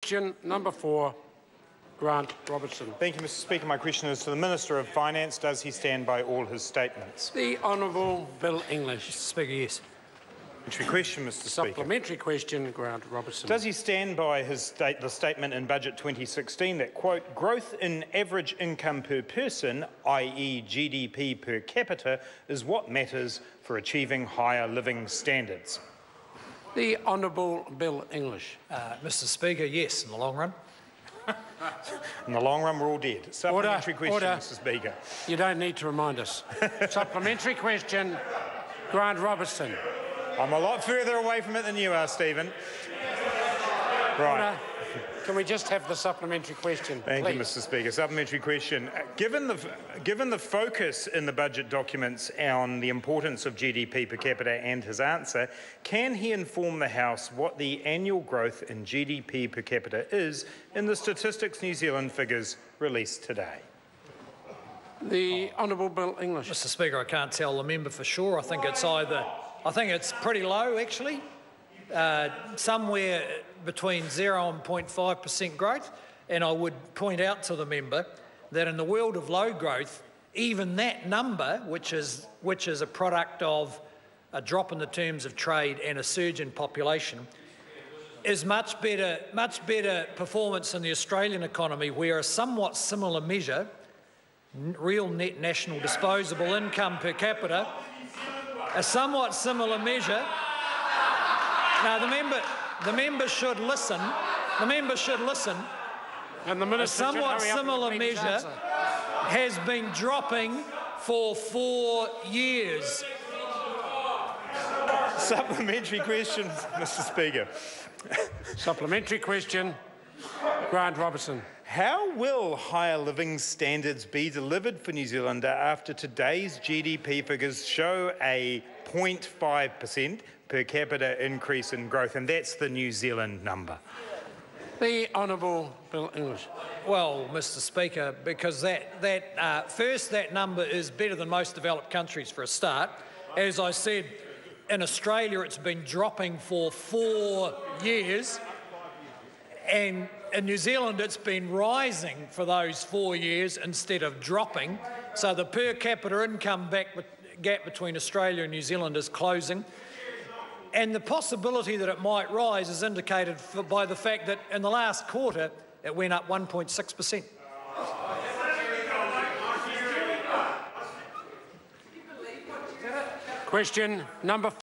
question number 4, Grant Robertson. Thank you, Mr Speaker. My question is to the Minister of Finance. Does he stand by all his statements? The Honourable Bill English. Mr Speaker, yes. Supplementary question, Mr Speaker. Supplementary question, Grant Robertson. Does he stand by the statement in Budget 2016 that, quote, growth in average income per person, i.e. GDP per capita, is what matters for achieving higher living standards? The Honourable Bill English. Mr Speaker, yes, in the long run. In the long run, we're all dead. Supplementary question, order. Mr Speaker. You don't need to remind us. Supplementary question, Grant Robertson. I'm a lot further away from it than you are, Stephen. Right. Order. Can we just have the supplementary question, Thank please? you, Mr Speaker. Supplementary question. Given the focus in the budget documents on the importance of GDP per capita and his answer, can he inform the House what the annual growth in GDP per capita is in the Statistics New Zealand figures released today? The Honourable Bill English. Mr Speaker, I can't tell the member for sure. I think it's pretty low, actually. Somewhere between 0 and 0.5% growth. And I would point out to the member that in the world of low growth, even that number, which is a product of a drop in the terms of trade and a surge in population, is much better performance in the Australian economy, where a somewhat similar measure, real net national disposable income per capita, a somewhat similar measure. Now, the member should listen. The member should listen. And the Minister, a somewhat similar measure has been dropping for 4 years. Supplementary question, Mr Speaker. Supplementary question, Grant Robertson. How will higher living standards be delivered for New Zealander after today's GDP figures show a 0.5% per capita increase in growth, and that's the New Zealand number? The Honourable Bill English. Well, Mr Speaker, because first, that number is better than most developed countries for a start. As I said, in Australia it's been dropping for 4 years, and in New Zealand it's been rising for those 4 years instead of dropping. So the per capita income gap between Australia and New Zealand is closing. And the possibility that it might rise is indicated by the fact that in the last quarter it went up 1.6%. Question number